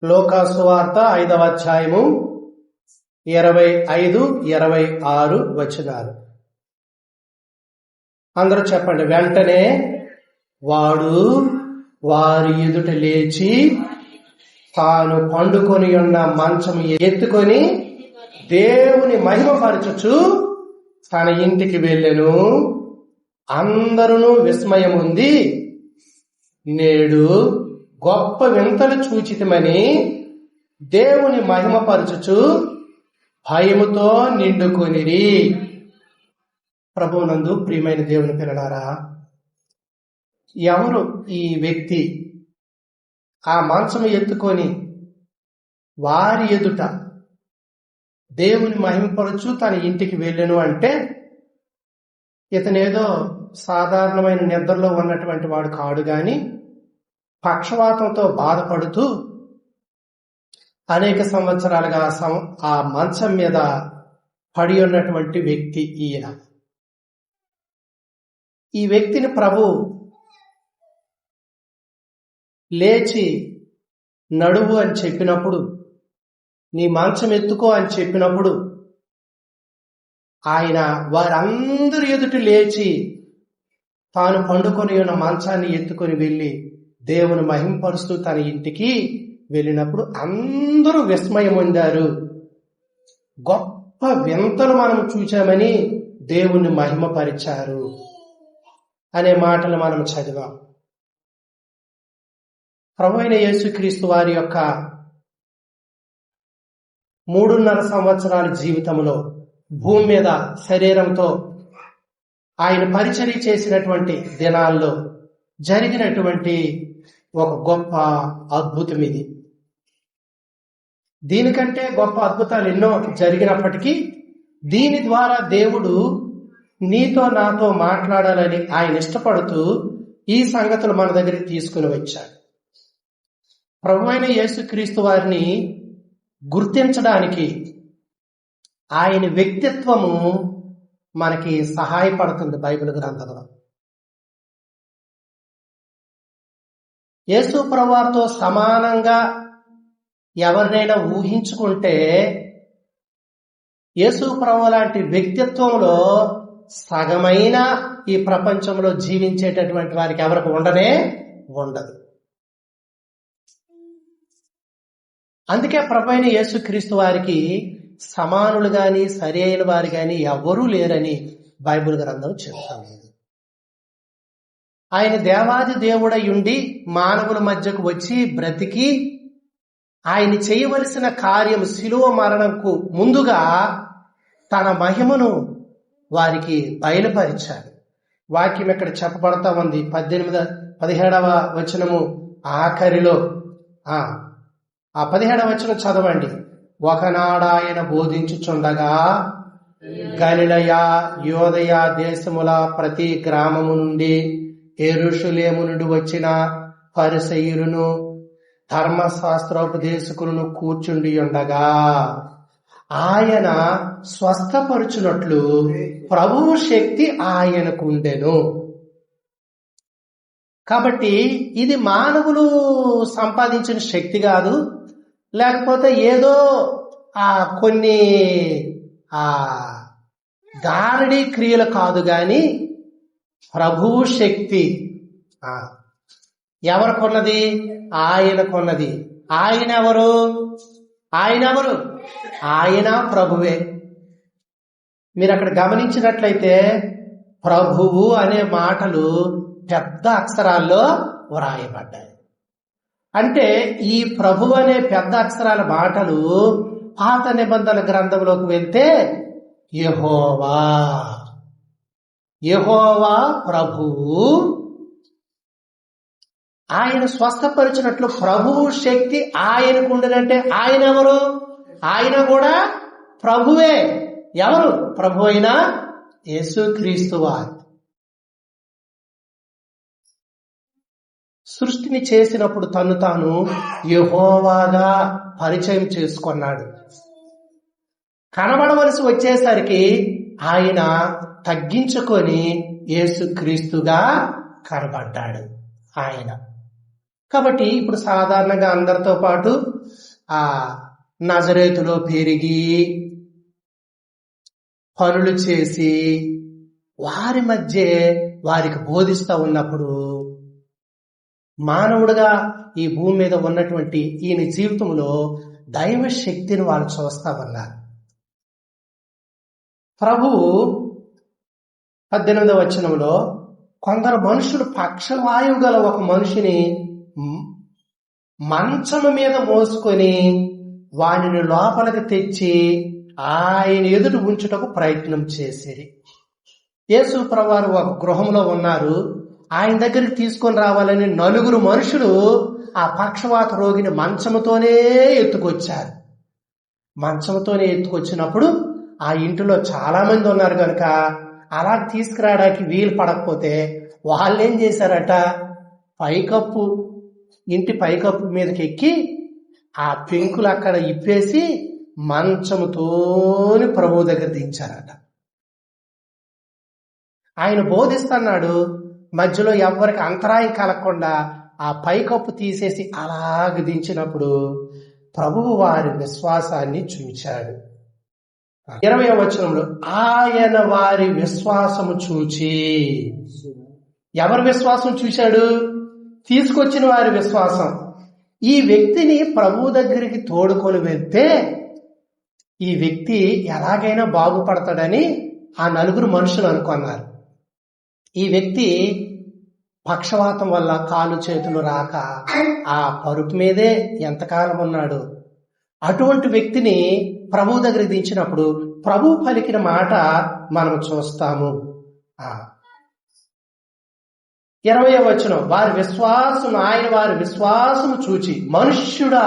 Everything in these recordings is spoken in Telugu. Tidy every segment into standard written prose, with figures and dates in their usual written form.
లూకా సువార్త 5వ అధ్యాయము 25-26 వచనాలు. అందరూ చెప్పండి. వెంటనే వాడు వారి ఎదుట లేచి తాను పండుకొని ఉన్న మంచం ఎత్తుకొని దేవుని మహిమపరచుచు తన ఇంటికి వెళ్ళెను. అందరూ విస్మయముంది, నేడు గొప్ప వింతలు చూచితిమని దేవుని మహిమపరచుచు భయముతో నిండుకొనిరి. ప్రభువునందు ప్రియమైన దేవుని పిల్లలారా, ఎవరు ఈ వ్యక్తి ఆ మంచం ఎత్తుకొని వారి ఎదుట దేవుని మహిమపరచు తన ఇంటికి వెళ్ళెను అంటే, ఇతనేదో సాధారణమైన నిద్రలో ఉన్నటువంటి వాడు కాడు గాని పక్షవాతంతో బాధపడుతూ అనేక సంవత్సరాలుగా ఆ మంచం మీద పడి ఉన్నటువంటి వ్యక్తి ఈయన. ఈ వ్యక్తిని ప్రభు లేచి నడువు అని చెప్పినప్పుడు, నీ మంచం ఎత్తుకో అని చెప్పినప్పుడు ఆయన వారందరి ఎదుట లేచి తాను పండుకొని ఉన్న మంచాన్ని ఎత్తుకొని వెళ్ళి దేవుని మహిమపరుస్తూ తన ఇంటికి వెళ్ళినప్పుడు అందరూ విస్మయం పొందారు. గొప్ప వింతలు మనం చూచామని దేవుని మహిమపరిచారు అనే మాటలు మనం చదివాం. ప్రభువైన యేసుక్రీస్తు వారి యొక్క 3.5 సంవత్సరాల జీవితంలో భూమి మీద శరీరంతో ఆయన పరిచర్య చేసినటువంటి దినాల్లో జరిగినటువంటి ఒక గొప్ప అద్భుతం ఇది. దీనికంటే గొప్ప అద్భుతాలు ఎన్నో జరిగినప్పటికీ దీని ద్వారా దేవుడు నీతో నాతో మాట్లాడాలని ఆయన ఇష్టపడుతూ ఈ సంగతులు మన దగ్గరికి తీసుకుని వచ్చాడు. ప్రభువైన యేసుక్రీస్తు వారిని గుర్తించడానికి ఆయన వ్యక్తిత్వము మనకి సహాయపడుతుంది బైబిల్ గ్రంథంలో. యేసు ప్రభువుతో సమానంగా ఎవరినైనా ఊహించుకుంటే యేసు ప్రభువు లాంటి వ్యక్తిత్వంలో సగమైన ఈ ప్రపంచంలో జీవించేటటువంటి వారికి ఎవరికి ఉండదు. అందుకే ప్రభువైన యేసుక్రీస్తు వారికి సమానులు గాని సరి అయిన వారు గాని ఎవరూ లేరని బైబిల్ గ్రంథం చెప్తాను. ఆయన దేవాది దేవుడై ఉండి మానవుల మధ్యకు వచ్చి బ్రతికి ఆయన చేయవలసిన కార్యం శిలువ మరణంకు ముందుగా తన మహిమను వారికి బయలుపరిచాడు. వాక్యం ఇక్కడ చెప్పబడతా ఉంది. 17వ వచనము ఆఖరిలో ఆ 17వ వచనం చదవండి. ఒకనాడాయన బోధించుచుండగా గలిలయ యోదయ దేశముల ప్రతి గ్రామము నుండి యెరూషలేము నుండి వచ్చిన పరిసయ్యులను ధర్మశాస్త్రోపదేశకులను కూర్చుండి ఉండగా ఆయన స్వస్థపరుచునట్లు ప్రభువు శక్తి ఆయనకుండెను. కాబట్టి ఇది మానవులు సంపాదించిన శక్తి కాదు, లేకపోతే ఏదో కొన్ని గారడీ క్రియలు కాదు గాని ప్రభువు శక్తి ఎవరికొన్నది? ఆయనకున్నది. ఆయన ఎవరు? ఆయన ప్రభువే. మీరు అక్కడ గమనించినట్లయితే ప్రభువు అనే మాటలు పెద్ద అక్షరాల్లో వ్రాయబడ్డాయి. అంటే ఈ ప్రభువు అనే పెద్ద అక్షరాల మాటలు పాత నిబంధనల గ్రంథంలోకి వెళ్తే యెహోవా ప్రభువు, ఆయన స్వస్థపరిచినట్లు ప్రభువు శక్తి ఆయనకు ఉండదంటే ఆయన ఎవరు? ఆయన కూడా ప్రభువే. ఎవరు? ప్రభు అయిన యేసుక్రీస్తు వారు. సృష్టిని చేసినప్పుడు తను తాను యెహోవాగా పరిచయం చేసుకున్నాడు. కనబడవలసి వచ్చేసరికి ఆయన తగ్గించుకొని యేసుక్రీస్తుగా కనబడ్డాడు ఆయన. కాబట్టి ఇప్పుడు సాధారణంగా అందరితో పాటు ఆ నజరేతులో పెరిగి పనులు చేసి వారి మధ్య వారికి బోధిస్తా ఉన్నప్పుడు మానవుడిగా ఈ భూమి మీద ఉన్నటువంటి ఈయన జీవితంలో దైవ శక్తిని వాళ్ళు చూస్తా ఉన్నారు. ప్రభువు 18వ వచనంలో కొందరు మనుషులు పక్షవాయువు గల ఒక మనిషిని మంచము మీద మోసుకొని వానిని లోపలికి తెచ్చి ఆయన ఎదుట ఉంచుటకు ప్రయత్నం చేసేది. యేసు ప్రభువారు ఒక గృహంలో ఉన్నారు. ఆయన దగ్గరికి తీసుకొని రావాలని 4 మనుషులు ఆ పక్షవాత రోగిని మంచముతోనే ఎత్తుకొచ్చారు. మంచముతోనే ఎత్తుకొచ్చినప్పుడు ఆ ఇంటిలో చాలా మంది ఉన్నారు కనుక అలా తీసుకురావడానికి వీలు పడకపోతే వాళ్ళేం చేశారట, ఇంటి పైకప్పు మీదకి ఎక్కి ఆ పెంకులు అక్కడ ఇప్పేసి మంచముతోని ప్రభువు దగ్గర దించారట. ఆయన బోధిస్తున్నాడు, మధ్యలో ఎవరికి అంతరాయం కలగకుండా ఆ పైకప్పు తీసేసి అలాగ దించినప్పుడు ప్రభువు వారి విశ్వాసాన్ని చూచాడు. 20వ వచనంలో ఆయన వారి విశ్వాసము చూచి, ఎవరి విశ్వాసం చూశాడు? తీసుకొచ్చిన వారి విశ్వాసం. ఈ వ్యక్తిని ప్రభువు దగ్గరికి తోడుకొని వెళ్తే ఈ వ్యక్తి ఎలాగైనా బాగుపడతాడని ఆ 4 మనుషులు అనుకున్నారు. ఈ వ్యక్తి పక్షవాతం వల్ల కాలు చేతులు రాక ఆ పరుపు మీదే ఎంతకాలం ఉన్నాడు. అటువంటి వ్యక్తిని ప్రభువు దగ్గరికి దించినప్పుడు ప్రభువు పలికిన మాట మనం చూస్తాము. 20వ వచనం, ఆయన వారి విశ్వాసము చూచి, మనుష్యుడా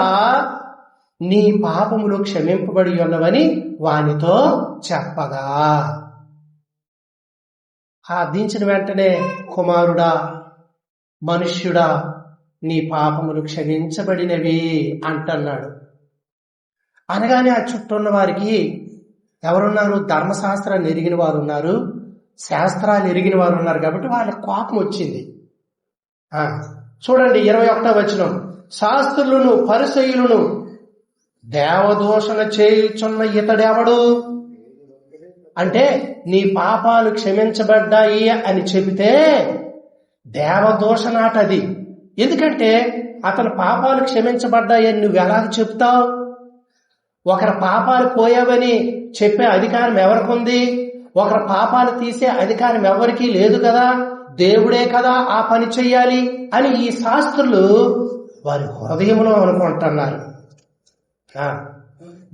నీ పాపములు క్షమింపబడి ఉన్నవని వానితో చెప్పగా, దించిన వెంటనే కుమారుడా, మనుష్యుడా నీ పాపములు క్షమించబడినవి అంటున్నాడు. అనగానే ఆ చుట్టూ ఉన్న వారికి ఎవరున్నారు? ధర్మశాస్త్రాన్ని ఎరిగిన వారు ఉన్నారు, శాస్త్రాలు ఎరిగిన వారు ఉన్నారు. కాబట్టి వాళ్ళకి కోపం వచ్చింది. చూడండి 21వ వచనం, శాస్త్రులను పరిసయ్యులను దేవదూషణ చేయుచున్న ఇతడెవడు? అంటే నీ పాపాలు క్షమించబడ్డాయి అని చెబితే దేవదూషణాటది. ఎందుకంటే అతని పాపాలు క్షమించబడ్డాయని నువ్వు ఎలాగ చెప్తావు? ఒకరి పాపాలు పోయావని చెప్పే అధికారం ఎవరికి ఉంది? ఒకరి పాపాలు తీసే అధికారం ఎవరికీ లేదు కదా, దేవుడే కదా ఆ పని చెయ్యాలి అని ఈ శాస్త్రులు వారి హృదయంలో అనుకుంటున్నారు.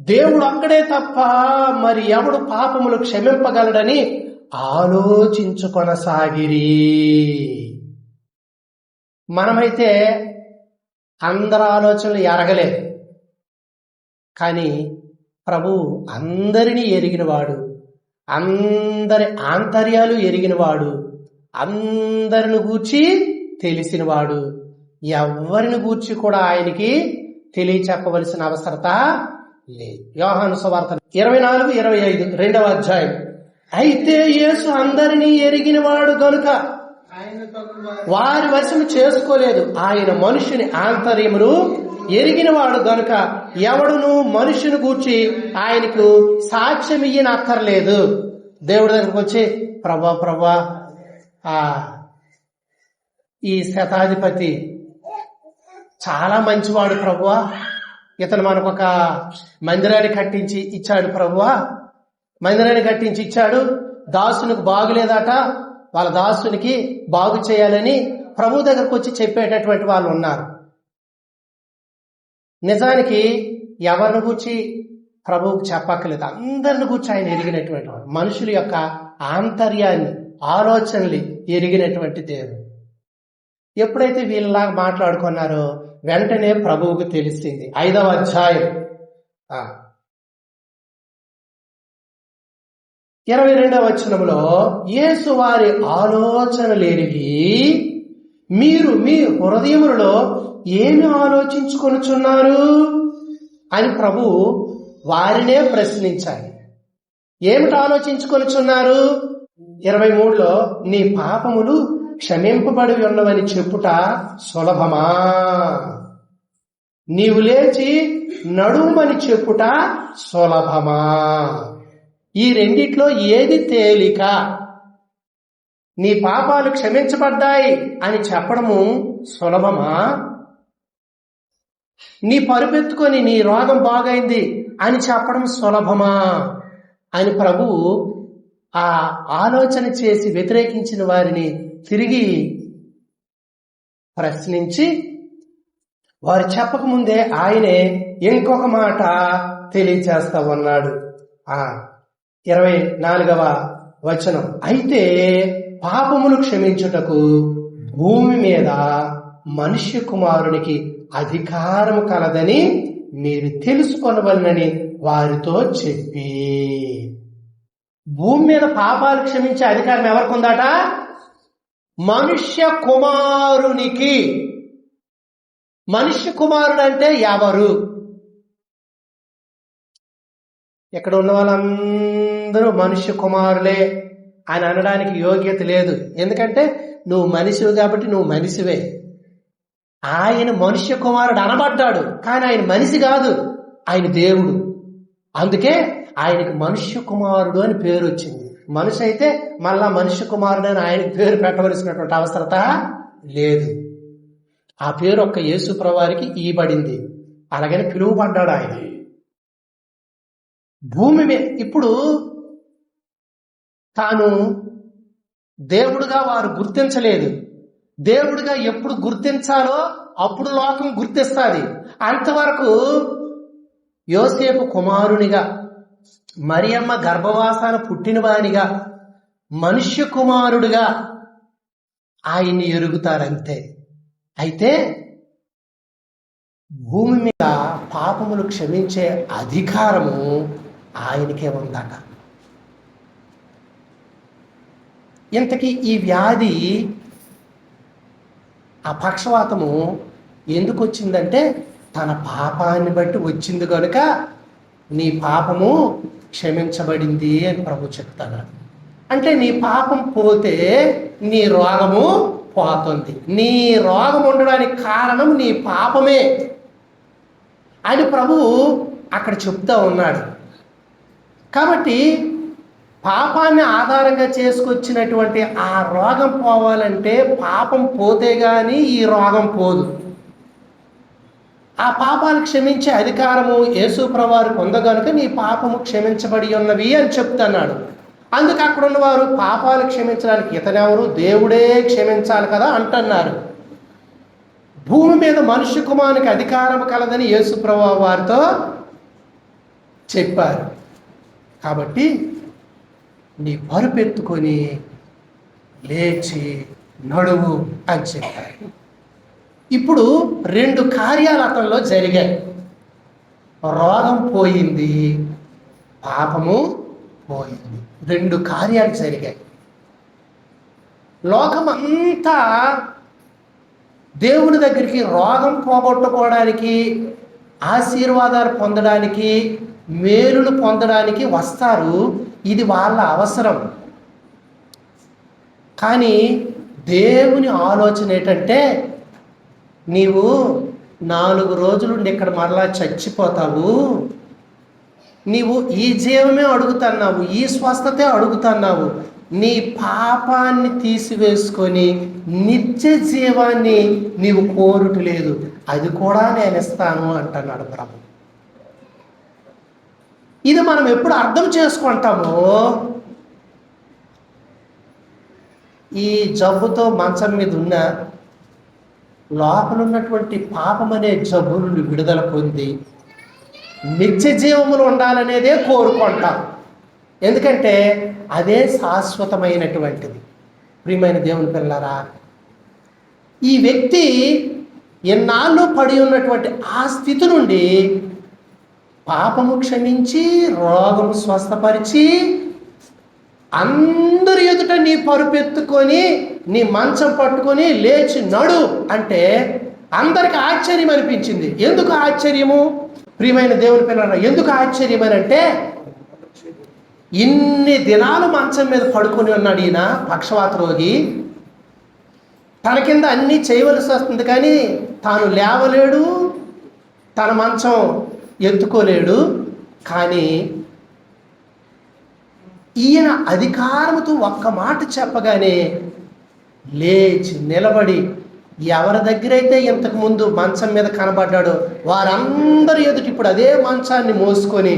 దేవుడు అక్కడే తప్ప మరి ఎవడు పాపములు క్షమింపగలడని ఆలోచించుకొనసాగిరి. మనమైతే అందరి ఆలోచనలు ఎరగలేదు, కానీ ప్రభువు అందరినీ ఎరిగినవాడు, అందరి ఆంతర్యాలు ఎరిగినవాడు, అందరిని గూర్చి తెలిసినవాడు. ఎవరిని గూర్చి కూడా ఆయనకి తెలియచెప్పవలసిన అవసరత లేదు. యోహాను సువార్త 24-25 2వ అధ్యాయం. అయితే యేసు అందరినీ ఎరిగినవాడు గనుక వారి వశము చేసుకోలేదు. ఆయన మనుషుని ఆంతర్యమును ఎరిగినవాడు గనుక ఎవడును మనుషుని గూర్చి ఆయనకు సాక్ష్యం ఇయ్యనక్కర్లేదు. దేవుడి దగ్గరకు వచ్చి, ప్రభా ఈ శతాధిపతి చాలా మంచివాడు ప్రభువా, ఇతను మనకు ఒక మందిరాన్ని కట్టించి ఇచ్చాడు ప్రభువా, మందిరాన్ని కట్టించి ఇచ్చాడు, దాసునికి బాగులేదట, వాళ్ళ దాసునికి బాగు చేయాలని ప్రభు దగ్గరకు వచ్చి చెప్పేటటువంటి వాళ్ళు ఉన్నారు. నిజానికి ఎవరిని గూర్చి ప్రభువుకు చెప్పక్కర్లేదు, అందరిని గూర్చి ఆయన ఎరిగినటువంటి వాడు. మనుషుల యొక్క ఆంతర్యాన్ని, ఆలోచనలు ఎరిగినటువంటి దేవుడు. ఎప్పుడైతే వీళ్ళలాగా మాట్లాడుకున్నారో వెంటనే ప్రభువుకు తెలిసింది. 5వ అధ్యాయం 22వ వచనంలో, యేసు వారి ఆలోచనలు ఎరిగి మీరు మీ హృదయములలో ఏమి ఆలోచించుకొనుచున్నారు అని ప్రభు వారినే ప్రశ్నించాలి. ఏమిటి ఆలోచించుకొనుచున్నారు? 23లో, నీ పాపములు క్షమింపబడి ఉన్నవని చెప్పుట సులభమా? నీవు లేచి నడుమని చెప్పుట సులభమా? ఈ రెండిట్లో ఏది తేలిక? నీ పాపాలు క్షమించబడ్డాయి అని చెప్పడము సులభమా? నీ పరుపెత్తుకొని నీ రోగం బాగైంది అని చెప్పడం సులభమా అని ప్రభువు ఆ ఆలోచన చేసి వ్యతిరేకించిన వారిని తిరిగి ప్రశ్నించి, వారు చెప్పకముందే ఆయనే ఇంకొక మాట తెలియచేస్తా ఉన్నాడు. 24వ వచనం, అయితే పాపములు క్షమించుటకు భూమి మీద మనుష్య కుమారునికి అధికారం కలదని మీరు తెలుసుకొనవలనని వారితో చెప్పి. భూమి మీద పాపాలు క్షమించే అధికారం ఎవరికి ఉందట? మనుష్య కుమారునికి. మనుష్య కుమారుడు అంటే ఎవరు? ఇక్కడ ఉన్న వాళ్ళందరూ మనుష్య కుమారులే అని అనడానికి యోగ్యత లేదు. ఎందుకంటే నువ్వు మనిషివి కాబట్టి నువ్వు మనిషివే. ఆయన మనుష్య కుమారుడు అనబడ్డాడు, కానీ ఆయన మనిషి కాదు, ఆయన దేవుడు. అందుకే ఆయనకు మనుష్య కుమారుడు అని పేరు వచ్చింది. మనిషి అయితే మళ్ళా మనుష్య కుమారుడు అని ఆయనకు పేరు పెట్టవలసినటువంటి అవసరత లేదు. ఆ పేరు ఒక్క యేసు ప్రభువారికి ఇవ్వబడింది, అలాగని పిలువబడ్డాడు ఆయన. భూమి మీద ఇప్పుడు తాను దేవుడుగా వారు గుర్తించలేదు. దేవుడిగా ఎప్పుడు గుర్తించాలో అప్పుడు లోకం గుర్తిస్తుంది. అంతవరకు యోసేపు కుమారునిగా, మరియమ్మ గర్భవాసాన పుట్టినవానిగా, మనుష్య కుమారుడిగా ఆయన్ని ఎరుగుతారంతే. అయితే భూమి మీద పాపములు క్షమించే అధికారము ఆయనకే ఉందట. ఇంతకీ ఈ వ్యాధి, ఆ పక్షవాతము ఎందుకు వచ్చిందంటే తన పాపాన్ని బట్టి వచ్చింది కనుక నీ పాపము క్షమించబడింది అని ప్రభు చెప్తాడు. అంటే నీ పాపం పోతే నీ రోగము పోతుంది. నీ రోగం ఉండడానికి కారణం నీ పాపమే అని ప్రభువు అక్కడ చెప్తా ఉన్నాడు. కాబట్టి పాపాన్ని ఆధారంగా చేసుకొచ్చినటువంటి ఆ రోగం పోవాలంటే పాపం పోతే గాని ఈ రోగం పోదు. ఆ పాపాలు క్షమించే అధికారము యేసు ప్రభువారికి ఉంది కనుక నీ పాపము క్షమించబడి ఉన్నవి అని చెప్తున్నాడు. అందుకు అక్కడ ఉన్నవారు పాపాలు క్షమించడానికి ఇతనెవరు, దేవుడే క్షమించాలి కదా అంటున్నారు. భూమి మీద మనుష్య కుమారునికి అధికారం కలదని యేసు ప్రభువు వారితో చెప్పారు. కాబట్టి నీ పరుపెత్తుకొని లేచి నడువు అని చెప్పారు. ఇప్పుడు 2 కార్యాలు అతనిలో జరిగాయి. రోగం పోయింది, పాపము పోయింది. 2 కార్యాలు జరిగాయి. లోకమంతా దేవుని దగ్గరికి రోగం పోగొట్టుకోవడానికి, ఆశీర్వాదాలు పొందడానికి, మేలులు పొందడానికి వస్తారు. ఇది వాళ్ళ అవసరం. కానీ దేవుని ఆలోచన ఏంటంటే, నీవు 4 రోజులు ఇక్కడ మరలా చచ్చిపోతావు, నీవు ఈ జీవమే అడుగుతున్నావు, ఈ స్వస్థతే అడుగుతున్నావు, నీ పాపాన్ని తీసివేసుకొని నిత్య జీవాన్ని నీవు కోరుట లేదు, అది కూడా నేను ఇస్తాను అంటున్నాడు ప్రభు. ఇది మనం ఎప్పుడు అర్థం చేసుకుంటామో, ఈ జబ్బుతో మంచం మీద ఉన్న లోపల ఉన్నటువంటి పాపం అనే జబ్బు నుండి విడుదల పొంది నిత్య జీవములు ఉండాలనేదే కోరుకుంటాం. ఎందుకంటే అదే శాశ్వతమైనటువంటిది. ప్రియమైన దేవుని పిల్లలారా, ఈ వ్యక్తి ఎన్నాళ్ళు పడి ఉన్నటువంటి ఆ స్థితి నుండి పాపము క్షమించి రోగము స్వస్థపరిచి అందరి ఎదుట నీ పరుపెత్తుకొని నీ మంచం పట్టుకొని లేచి నడు అంటే అందరికి ఆశ్చర్యం అనిపించింది. ఎందుకు ఆశ్చర్యము? ప్రియమైన దేవుని పిల్లలారా, ఎందుకు ఆశ్చర్యం అని అంటే, ఇన్ని దినాలు మంచం మీద పడుకొని ఉన్నాడు ఈయన పక్షవాత రోగి. తన కింద అన్నీ చేయవలసి వస్తుంది, కానీ తాను లేవలేడు, తన మంచం ఎత్తుకోలేడు. కానీ ఈయన అధికారముతో ఒక్క మాట చెప్పగానే లేచి నిలబడి ఎవరి దగ్గరైతే ఇంతకు ముందు మంచం మీద కనబడ్డాడో వారందరి ఎదుటి ఇప్పుడు అదే మంచాన్ని మోసుకొని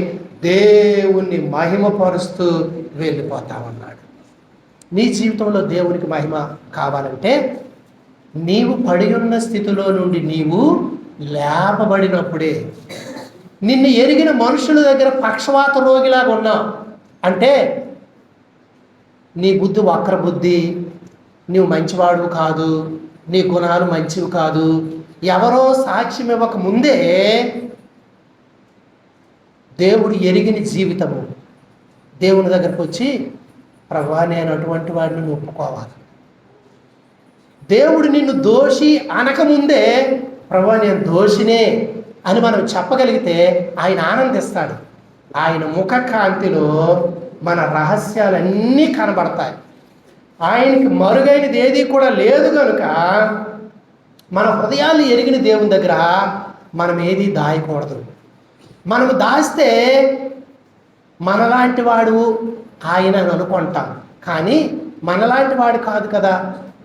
దేవుణ్ణి మహిమపరుస్తూ వెళ్ళిపోతా ఉన్నాడు. నీ జీవితంలో దేవునికి మహిమ కావాలంటే నీవు పడి ఉన్న స్థితిలో నుండి నీవు లేపబడినప్పుడే. నిన్ను ఎరిగిన మనుషుల దగ్గర పక్షవాత రోగిలాగా ఉన్నావు అంటే నీ బుద్ధి వక్ర బుద్ధి, నీవు మంచివాడు కాదు, నీ గుణాలు మంచివి కాదు, ఎవరో సాక్ష్యం ఇవ్వక ముందే దేవుడు ఎరిగిన జీవితము దేవుని దగ్గరకు వచ్చి ప్రభువా నేను అటువంటి వాడిని ఒప్పుకోవాలి. దేవుడు నిన్ను దోషి అనకముందే ప్రభువా నేను దోషినే అని మనం చెప్పగలిగితే ఆయన ఆనందిస్తాడు. ఆయన ముఖ కాంతిలో మన రహస్యాలన్నీ కనబడతాయి. ఆయనకి మరుగైనది ఏది కూడా లేదు కనుక మన హృదయాలు ఎరిగిన దేవుని దగ్గర మనం ఏది దాయకూడదు. మనము దాస్తే మనలాంటి వాడు ఆయన అని అనుకుంటాం, కానీ మనలాంటి వాడు కాదు కదా.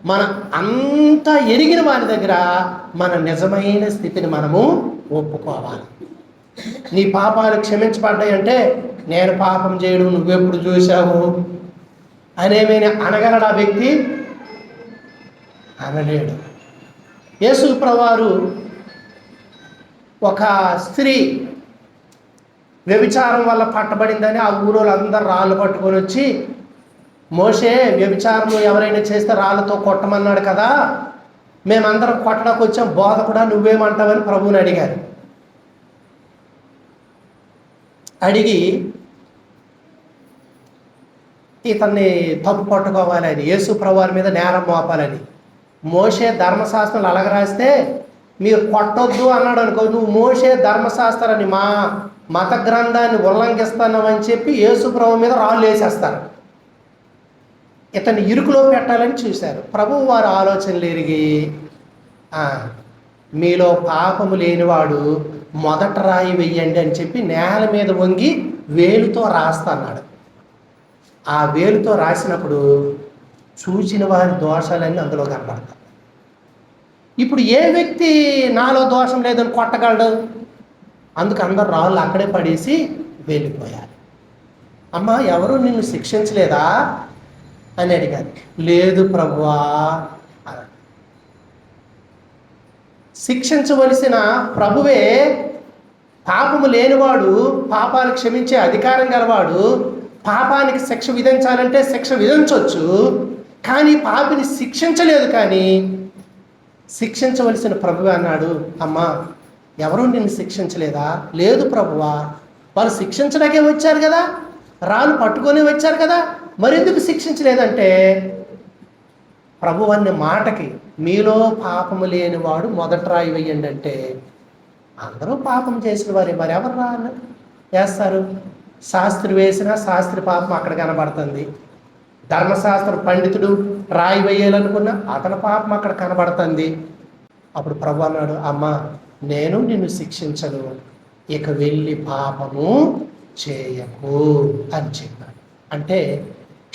మన అంతా ఎరిగిన వారి దగ్గర మన నిజమైన స్థితిని మనము ఒప్పుకోవాలి. నీ పాపాలు క్షమించబడ్డాయంటే నేను పాపం చేయడం నువ్వెప్పుడు చూశావు అనేమైనా అనగలడా వ్యక్తి? అనలేడు. యేసు ప్రభువారు ఒక స్త్రీ వ్యభిచారం వల్ల పట్టబడిందని ఆ ఊరోళ్ళు అందరు రాళ్ళు పట్టుకొని వచ్చి మోషే వ్యభిచారం ఎవరైనా చేస్తే రాళ్ళతో కొట్టమన్నాడు కదా, మేమందరం కొట్టడానికి వచ్చాం, బోధ కూడా నువ్వేమంటావని ప్రభువుని అడిగారు. అడిగి ఇతన్ని తప్పు పట్టుకోవాలని, యేసు ప్రభువారి మీద నేరం మోపాలని. మోషే ధర్మశాస్త్రాలు అలాగ రాస్తే మీరు కొట్టొద్దు అన్నాడు అనుకో, నువ్వు మోషే ధర్మశాస్త్రాన్ని మా మత గ్రంథాన్ని ఉల్లంఘిస్తున్నావని చెప్పి యేసు ప్రభు మీద రాళ్ళు వేసేస్తారు. ఇతన్ని ఇరుకులో పెట్టాలని చూశారు. ప్రభువు వారి ఆలోచనలు ఎరిగి మీలో పాపము లేనివాడు మొదట రాయి వెయ్యండి అని చెప్పి నేల మీద వంగి వేలుతో రాస్తాన్నాడు. ఆ వేలుతో రాసినప్పుడు చూచిన వారి దోషాలన్నీ అందులో కనబడతాయి. ఇప్పుడు ఏ వ్యక్తి నాలో దోషం లేదని కొట్టగలడు? అందుకు అందరు రాళ్ళు అక్కడే పడేసి వెళ్ళిపోయారు. అమ్మా ఎవరు నిన్ను శిక్షించలేదా అని అడిగారు. లేదు ప్రభువా అన్నాడు. శిక్షించవలసిన ప్రభువే పాపము లేనివాడు, పాపాలు క్షమించే అధికారం గలవాడు. పాపానికి శిక్ష విధించాలంటే శిక్ష విధించవచ్చు, కానీ పాపిని శిక్షించలేదు. కానీ శిక్షించవలసిన ప్రభువే అన్నాడు. అమ్మా ఎవరు నిన్ను శిక్షించలేదా? లేదు ప్రభువా. వాళ్ళు శిక్షించడానికే వచ్చారు కదా, రాళ్ళు పట్టుకొని వచ్చారు కదా, మరెందుకు శిక్షించలేదంటే ప్రభు అనే మాటకి మీలో పాపము లేనివాడు మొదట రాయి వెయ్యండి అంటే అందరూ పాపం చేసిన వారే, మరి ఎవరు రాళ్ళు వేస్తారు? శాస్త్రి వేసినా శాస్త్రి పాపం అక్కడ కనబడుతుంది. ధర్మశాస్త్ర పండితుడు రాయి వేయాలనుకున్నా అతని పాపం అక్కడ కనబడుతుంది. అప్పుడు ప్రభు అన్నాడు, అమ్మా నేను నిన్ను శిక్షించను, ఇక వెళ్ళి పాపము చేయకు అని చెప్పాడు. అంటే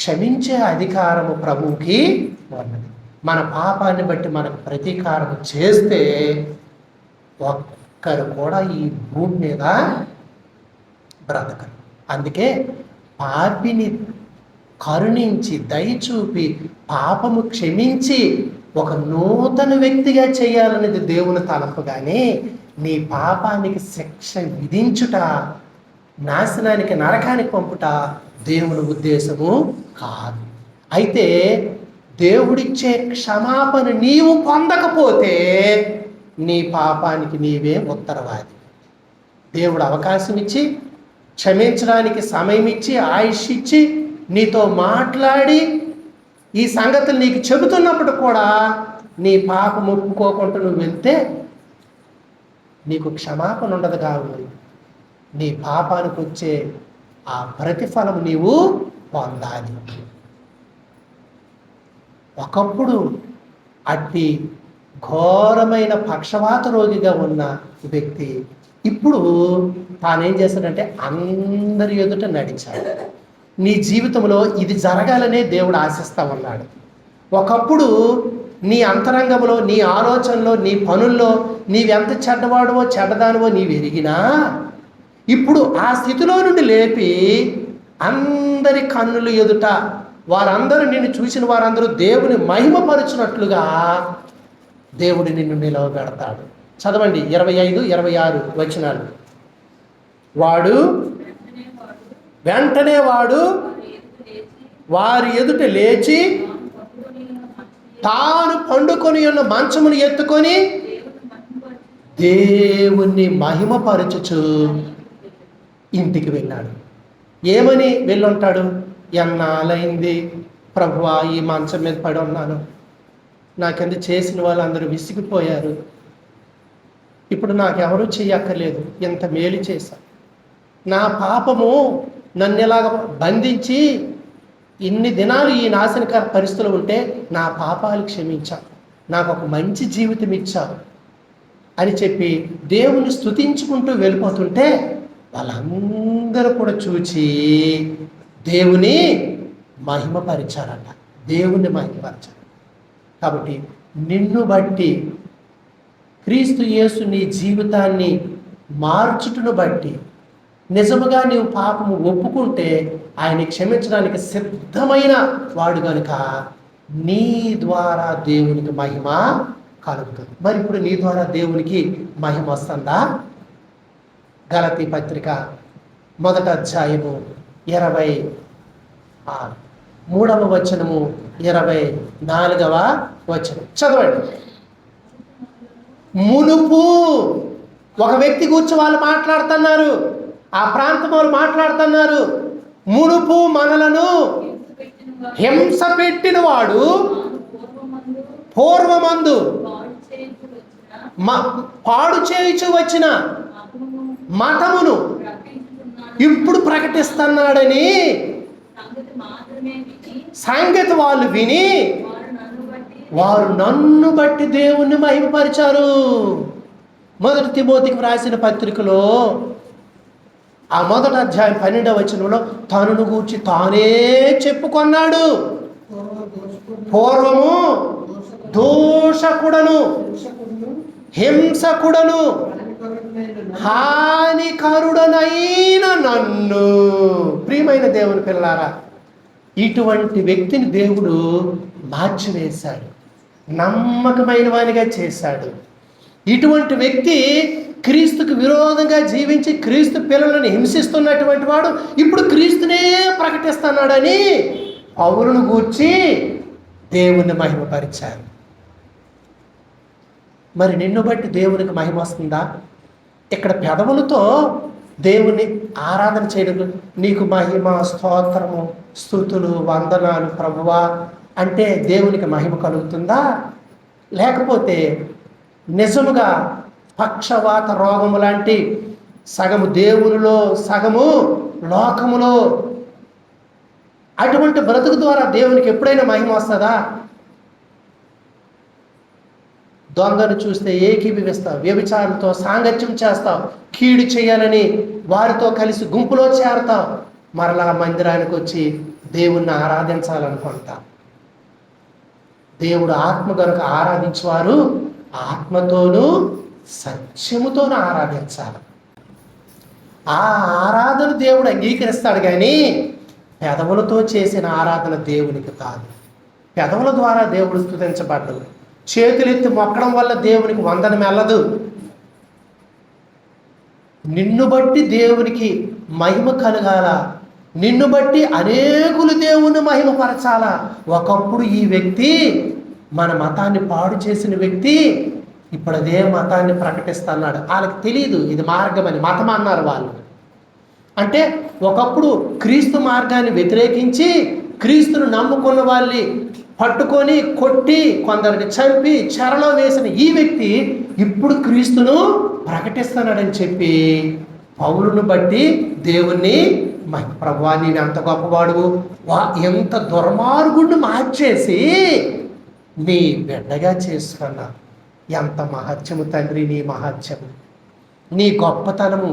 క్షమించే అధికారము ప్రభువుకి ఉన్నది. మన పాపాన్ని బట్టి మనకు ప్రతీకారం చేస్తే ఒక్కరు కూడా ఈ భూమి మీద బ్రతకరు. అందుకే పాపిని కరుణించి దయచూపి పాపము క్షమించి ఒక నూతన వ్యక్తిగా చేయాలనేది దేవుని తలపు. కానీ నీ పాపానికి శిక్ష విధించుట, నాశనానికి నరకానికి పంపుట దేవుని ఉద్దేశము కాదు. అయితే దేవుడిచ్చే క్షమాపణ నీవు పొందకపోతే నీ పాపానికి నీవే ఉత్తరవాది. దేవుడు అవకాశం ఇచ్చి క్షమించడానికి సమయం ఇచ్చి ఆయుష్ ఇచ్చి నీతో మాట్లాడి ఈ సంగతులు నీకు చెబుతున్నప్పుడు కూడా నీ పాపం ఒప్పుకోకుండా నువ్వు వెళ్తే నీకు క్షమాపణ ఉండదు. కావు నీ పాపానికి వచ్చే ఆ ప్రతిఫలం నీవు పొందాలి. ఒకప్పుడు అట్టి ఘోరమైన పక్షవాత రోగిగా ఉన్న వ్యక్తి ఇప్పుడు తానేం చేశాడంటే అందరి ఎదుట నడిచాడు. నీ జీవితంలో ఇది జరగాలనే దేవుడు ఆశిస్తా ఉన్నాడు. ఒకప్పుడు నీ అంతరంగంలో, నీ ఆలోచనలో, నీ పనుల్లో నీవెంత చెడ్డవాడవో చెడ్డదానివో నీవు ఎరిగినా ఇప్పుడు ఆ స్థితిలో నుండి లేపి అందరి కన్నుల ఎదుట వారందరూ నిన్ను చూసిన వారందరూ దేవుని మహిమపరుచున్నట్లుగా దేవుడు నిన్ను నిలవబెడతాడు. చదవండి 25, 26 వచనాలు. వెంటనే వాడు వారి ఎదుట లేచి తాను పండుకొని ఉన్న మంచమును ఎత్తుకొని దేవుణ్ణి మహిమపరచుచు ఇంటికి వెళ్ళాడు. ఏమని వెళ్ళుంటాడు? ఎన్నాళ్ళైంది ప్రభువా ఈ మంచం మీద పడి ఉన్నాను, నాకెంత చేసిన వాళ్ళందరూ విసిగిపోయారు, ఇప్పుడు నాకెవరూ చెయ్యక్కర్లేదు, ఎంత మేలు చేశా, నా పాపము నన్ను ఇలాగ బంధించి ఇన్ని దినాలు ఈ నాశనకర పరిస్థితులు ఉంటే నా పాపాలు క్షమించావు, నాకు ఒక మంచి జీవితం ఇచ్చావు అని చెప్పి దేవుని స్తుతించుకుంటూ వెళ్ళిపోతుంటే వాళ్ళందరూ కూడా చూచి దేవుని మహిమపరిచారట. దేవుణ్ణి మహిమపరిచారు. కాబట్టి నిన్ను బట్టి క్రీస్తు యేసు నీ జీవితాన్ని మార్చుటను బట్టి నిజముగా నీవు పాపము ఒప్పుకుంటే ఆయన క్షమించడానికి సిద్ధమైన వాడు కనుక నీ ద్వారా దేవునికి మహిమ కలుగుతుంది. మరి ఇప్పుడు నీ ద్వారా దేవునికి మహిమ వస్తుందా? గలతీ పత్రిక 1వ అధ్యాయము 26 3వ వచనము 24వ వచనం చదవండి. మునుపు ఒక వ్యక్తి గురించి వాళ్ళు మాట్లాడుతున్నారు, ఆ ప్రాంతం వాళ్ళు మాట్లాడుతున్నారు. మునుపు మనలను హింస పెట్టిన వాడు పూర్వమందు పాడు చేయుచు వచ్చిన మతమును ఇప్పుడు ప్రకటిస్తున్నాడని సంగతి వాళ్ళు విని వారు నన్ను బట్టి దేవుణ్ణి మహిమపరిచారు. 1 తిమోతికి వ్రాసిన పత్రికలో ఆ 1వ అధ్యాయం 12వ వచనంలో తనను గూర్చి తానే చెప్పుకొన్నాడు. పూర్వము దోషకుడను, హింసకుడను, హానికరుడనైన నన్ను. ప్రియమైన దేవుని పిల్లారా, ఇటువంటి వ్యక్తిని దేవుడు మార్చివేశాడు, నమ్మకమైన వానిగా చేశాడు. ఇటువంటి వ్యక్తి క్రీస్తుకు విరోధంగా జీవించి క్రీస్తు పిల్లలను హింసిస్తున్నటువంటి వాడు ఇప్పుడు క్రీస్తునే ప్రకటిస్తున్నాడని పౌలును గూర్చి దేవుణ్ణి మహిమపరిచారు. మరి నిన్ను బట్టి దేవునికి మహిమ వస్తుందా? ఇక్కడ పెదవులతో దేవుని ఆరాధన చేయడం, నీకు మహిమ, స్తోత్రము, స్తుతులు, వందనాలు ప్రభువా అంటే దేవునికి మహిమ కలుగుతుందా? లేకపోతే నిజముగా పక్షవాత రోగము లాంటి సగము దేవునిలో సగము లోకములో అటువంటి బ్రతుకు ద్వారా దేవునికి ఎప్పుడైనా మహిమ వస్తుందా? దొంగను చూస్తే ఏకీభవిస్తావు, వ్యభిచారంతో సాంగత్యం చేస్తావు, కీడు చేయాలని వారితో కలిసి గుంపులో చేరతావు, మరలా మందిరానికి వచ్చి దేవుణ్ణి ఆరాధించాలనుకుంటావు. దేవుడు ఆత్మ కనుక ఆరాధించేవారు ఆత్మతోనూ సత్యముతోనూ ఆరాధించాలి. ఆ ఆరాధన దేవుడు అంగీకరిస్తాడు, కానీ పెదవులతో చేసిన ఆరాధన దేవునికి కాదు. పెదవుల ద్వారా దేవుడు స్తుతించబడ్డదు. చేతులెత్తి మొక్కడం వల్ల దేవునికి వందనం వెళ్ళదు. నిన్ను బట్టి దేవునికి మహిమ కలగాల, నిన్ను బట్టి అనేకులు దేవుని మహిమపరచాల. ఒకప్పుడు ఈ వ్యక్తి మన మతాన్ని పాడు చేసిన వ్యక్తి ఇప్పుడు అదే మతాన్ని ప్రకటిస్తున్నాడు. వాళ్ళకి తెలియదు ఇది మార్గం అని, మతం అన్నారు వాళ్ళు. అంటే ఒకప్పుడు క్రీస్తు మార్గాన్ని వ్యతిరేకించి క్రీస్తును నమ్ముకున్న వాళ్ళని పట్టుకొని కొట్టి కొందరిని చంపి చెరలో వేసిన ఈ వ్యక్తి ఇప్పుడు క్రీస్తును ప్రకటిస్తున్నాడని చెప్పి పౌలును బట్టి దేవుణ్ణి ప్రభువా నేను ఎంత గొప్పవాడు, ఎంత దుర్మార్గుడిని మార్చేసి నీ బిడ్డగా చేసుకున్నా, ఎంత మహత్యము తండ్రి నీ మహత్యము, నీ గొప్పతనము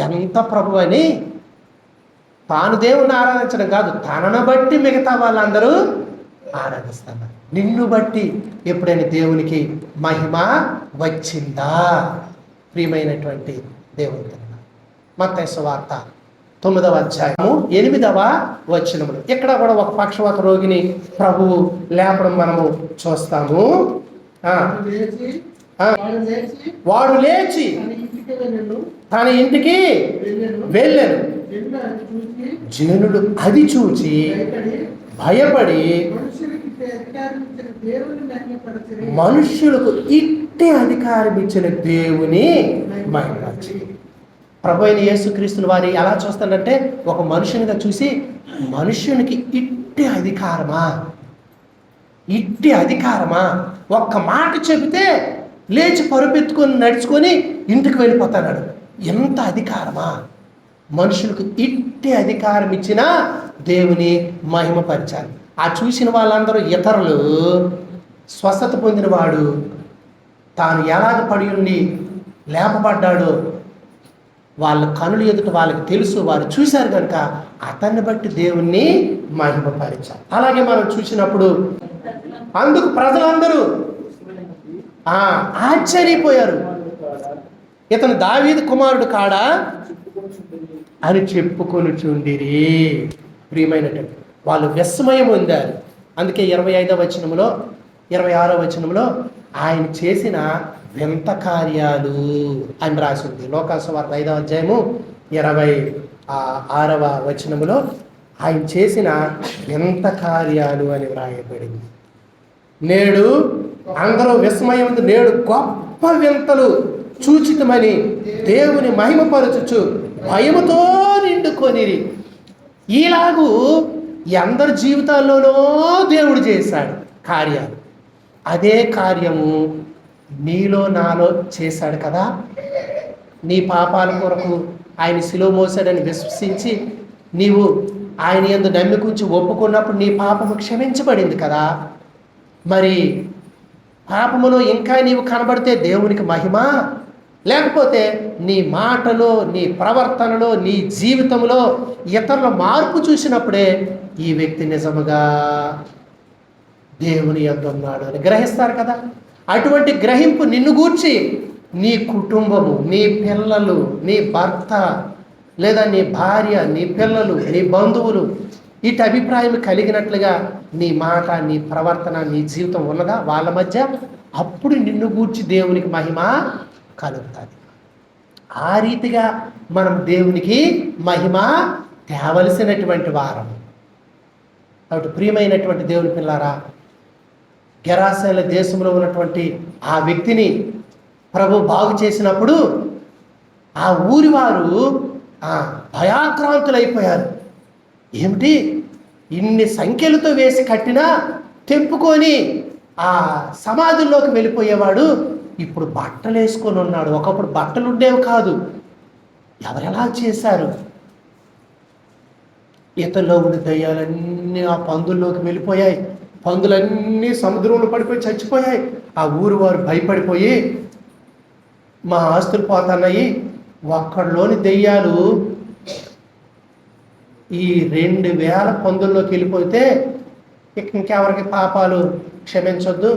ఎంత ప్రభు అని తాను దేవుణ్ణి ఆరాధించడం కాదు, తనను బట్టి మిగతా వాళ్ళందరూ ఆరాధిస్తున్నారు. నిన్ను బట్టి ఎప్పుడైనా దేవునికి మహిమ వచ్చిందా? ప్రియమైనటువంటి దేవుని మత్తయి సువార్త 9వ అధ్యాయము 8వ వచనములు. ఇక్కడ కూడా ఒక పక్షవాత రోగిని ప్రభువు లేపడం మనము చూస్తాము. వాడు లేచి తన ఇంటికి వెళ్ళాను. జనులు అది చూచి భయపడి మనుష్యులకు ఇట్టే అధికారం ఇచ్చిన దేవుని మహిమపరచి. ప్రభు అయిన యేసుక్రీస్తుల వారి ఎలా చూస్తాడంటే, ఒక మనుషునిగా చూసి మనుష్యునికి ఇట్టి అధికారమా, ఇట్టి అధికారమా, ఒక్క మాట చెబితే లేచి పరుపెత్తుకొని నడుచుకొని ఇంటికి వెళ్ళిపోతాడు. ఎంత అధికారమా! మనుషులకు ఇట్టి అధికారం ఇచ్చిన దేవుని మహిమపరిచారు. ఆ చూసిన వాళ్ళందరూ ఇతరులు స్వస్థత పొందినవాడు తాను ఎలాగ పడి ఉండి లేపబడ్డాడో వాళ్ళ కనులు ఎదుట వాళ్ళకి తెలుసు, వారు చూశారు కనుక అతన్ని బట్టి దేవుణ్ణి మహిమపరిచారు. అలాగే మనం చూసినప్పుడు అందుకు ప్రజలందరూ ఆశ్చర్యపోయారు. ఇతను దావీదు కుమారుడు కాడా అని చెప్పుకొని చుండిరి. ప్రియమైనటువంటి వాళ్ళు విస్మయం పొందారు. అందుకే 25వ వచనంలో 26వ వచనంలో ఆయన చేసిన వింత కార్యాలు అని రాసింది. లోకాసు వార్త 5వ అధ్యాయము 26వ వచనములో ఆయన చేసిన వింత కార్యాలు అని వ్రాయబడింది. నేడు అందరూ విస్మయం, నేడు గొప్ప వింతలు చూచితమని దేవుని మహిమపరచుచు భయముతో నిండుకొనిరి. ఈలాగూ అందరి జీవితాల్లోనూ దేవుడు చేశాడు కార్యాలు. అదే కార్యము నీలో నాలో చేశాడు కదా. నీ పాపాల కొరకు ఆయన శిలువ మోసాడని విశ్వసించి నీవు ఆయన యందు నమ్మికుంచి ఒప్పుకున్నప్పుడు నీ పాపము క్షమించబడింది కదా. మరి పాపములో ఇంకా నీవు కనబడితే దేవునికి మహిమ, లేకపోతే నీ మాటలో, నీ ప్రవర్తనలో, నీ జీవితంలో ఇతరుల మార్పు చూసినప్పుడే ఈ వ్యక్తి నిజముగా దేవుని యందు ఉన్నాడు అని గ్రహిస్తారు కదా. అటువంటి గ్రహింపు నిన్ను గూర్చి నీ కుటుంబము, నీ పిల్లలు, నీ భర్త లేదా నీ భార్య, నీ పిల్లలు, నీ బంధువులు ఇటు అభిప్రాయం కలిగినట్లుగా నీ మాట, నీ ప్రవర్తన, నీ జీవితం ఉన్నదా వాళ్ళ మధ్య? అప్పుడు నిన్ను గూర్చి దేవునికి మహిమ కలుగుతుంది. ఆ రీతిగా మనం దేవునికి మహిమ తేవలసినటువంటి వారం. కాబట్టి ప్రియమైనటువంటి దేవుని పిల్లారా, గెరాసేన దేశంలో ఉన్నటువంటి ఆ వ్యక్తిని ప్రభు బాగు చేసినప్పుడు ఆ ఊరి వారు భయాక్రాంతులైపోయారు. ఏమిటి, ఇన్ని సంఖ్యలతో వేసి కట్టినా తెంపుకొని ఆ సమాధుల్లోకి వెళ్ళిపోయేవాడు ఇప్పుడు బట్టలు వేసుకొని ఉన్నాడు. ఒకప్పుడు బట్టలు ఉండేవి కాదు. ఎవరెలా చేశారు? ఈతల్లో ఉన్న దయ్యాలన్నీ ఆ పందుల్లోకి వెళ్ళిపోయాయి. పందులన్నీ సముద్రంలో పడిపోయి చచ్చిపోయాయి. ఆ ఊరు వారు భయపడిపోయి మా ఆస్తులు పోతున్నాయి. ఒక్కడిలోని దెయ్యాలు ఈ 2000 పందుల్లోకి వెళ్ళిపోతే ఇంకెవరికి పాపాలు క్షమించొద్దు,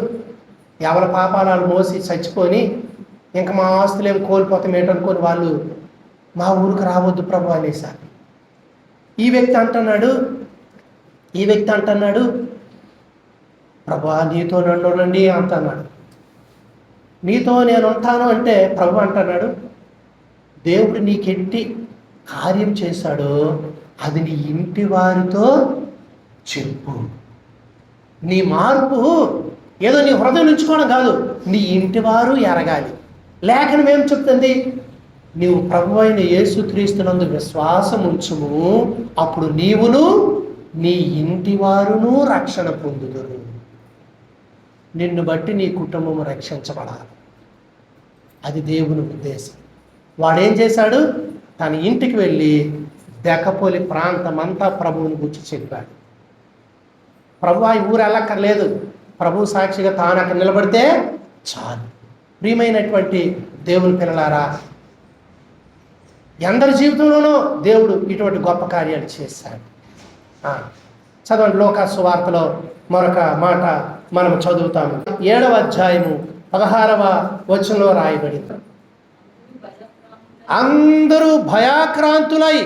ఎవరి పాపాలు వాళ్ళు మోసి చచ్చిపోని ఇంకా మా ఆస్తులు ఏమి కోల్పోతాం ఏంటనుకొని వాళ్ళు మా ఊరికి రావద్దు ప్రభు అనేసారు. ఈ వ్యక్తి అంటున్నాడు ప్రభు నీతో నన్ను ఉండండి అంటున్నాడు. నీతో నేను ఉంటాను అంటే ప్రభు అంటున్నాడు, దేవుడు నీకెట్టి కార్యం చేశాడో అది నీ ఇంటి వారితో చెప్పు. నీ మార్పు ఏదో నీ హృదయం ఉంచుకోవడం కాదు, నీ ఇంటి వారు ఎరగాలి. లేఖనం ఏం చెప్తుంది? నీవు ప్రభు అయిన యేసుక్రీస్తునందు విశ్వాసం ఉంచుము, అప్పుడు నీవును నీ ఇంటి వారును రక్షణ పొందుదురు. నిన్ను బట్టి నీ కుటుంబం రక్షించబడాలి. అది దేవుని ఉద్దేశం. వాడేం చేశాడు? తన ఇంటికి వెళ్ళి దెకపోలి ప్రాంతమంతా ప్రభువుని గురించి చెప్పాడు. ప్రభు ఆ ఊరు వెళ్ళక్కర్లేదు, ప్రభు సాక్షిగా తాను అక్కడ నిలబడితే చాలు. ప్రియమైనటువంటి దేవుని పిల్లలారా, అందరి జీవితంలోనూ దేవుడు ఇటువంటి గొప్ప కార్యాలు చేశాడు. చదవండి, లోకా సువార్తలో మరొక మాట మనం చదువుతాము. 7వ అధ్యాయము 16వ వచనంలో రాయబడింది, అందరూ భయాక్రాంతులై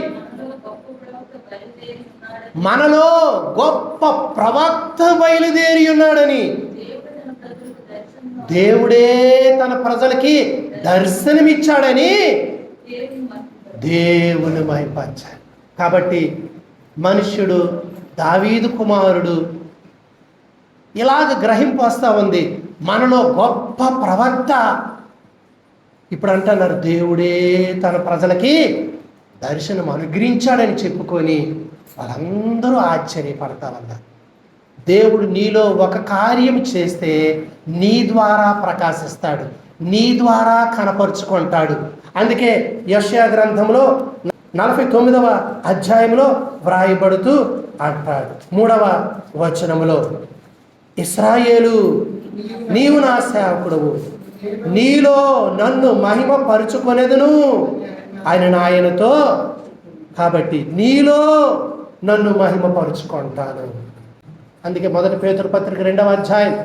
మనలో గొప్ప ప్రవక్త బయలుదేరి ఉన్నాడని దేవుడే తన ప్రజలకి దర్శనమిచ్చాడని దేవుని మహిమపరిచాడు. కాబట్టి మనుష్యుడు, దావీదు కుమారుడు ఇలాగ గ్రహింపు వస్తూ ఉంది, మనలో గొప్ప ప్రవక్త. ఇప్పుడు అంటున్నారు దేవుడే తన ప్రజలకి దర్శనం అనుగ్రహించాడని చెప్పుకొని వాళ్ళందరూ ఆశ్చర్యపడతా ఉన్నారు. దేవుడు నీలో ఒక కార్యం చేస్తే నీ ద్వారా ప్రకాశిస్తాడు, నీ ద్వారా కనపరుచుకుంటాడు. అందుకే యెషయా గ్రంథంలో 49వ అధ్యాయంలో వ్రాయబడుతూ అంటాడు 3వ వచనములో, ఇశ్రాయేలు నీవు నా సేవకుడవు, నీలో నన్ను మహిమ పరుచుకొనేదను ఆయనతో. కాబట్టి నీలో నన్ను మహిమ పరుచుకుంటాను. అందుకే 1 పేతురు పత్రిక 2వ అధ్యాయం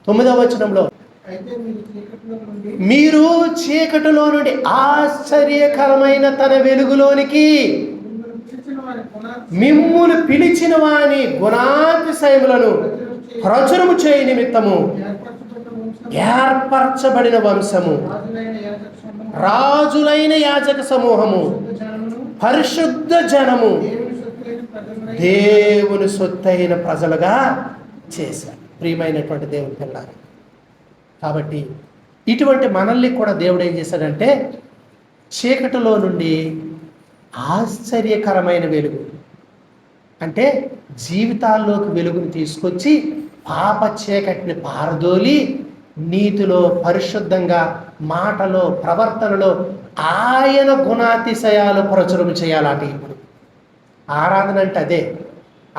9వ వచనంలో, మీరు చీకటిలో నుండి ఆశ్చర్యకరమైన తన వెలుగులోనికి మిమ్మును పిలిచిన వాని గుణాతిశయములను ప్రచురము చేయ నిమిత్తము ఏర్పరచబడిన వంశము, రాజులైన యాజక సమూహము, పరిశుద్ధ జనము, దేవుని సొత్తైన ప్రజలుగా చేశారు. ప్రియమైనటువంటి దేవుని పిల్లలు, కాబట్టి ఇటువంటి మనల్ని కూడా దేవుడు ఏం చేశాడంటే చీకటిలో నుండి ఆశ్చర్యకరమైన వెలుగు, అంటే జీవితాల్లోకి వెలుగుని తీసుకొచ్చి పాప చీకటిని పారదోలి నీతిలో, పరిశుద్ధంగా, మాటలో, ప్రవర్తనలో ఆయన గుణాతిశయాలు ప్రచురం చేయాలట. ఇప్పుడు ఆరాధన అంటే అదే.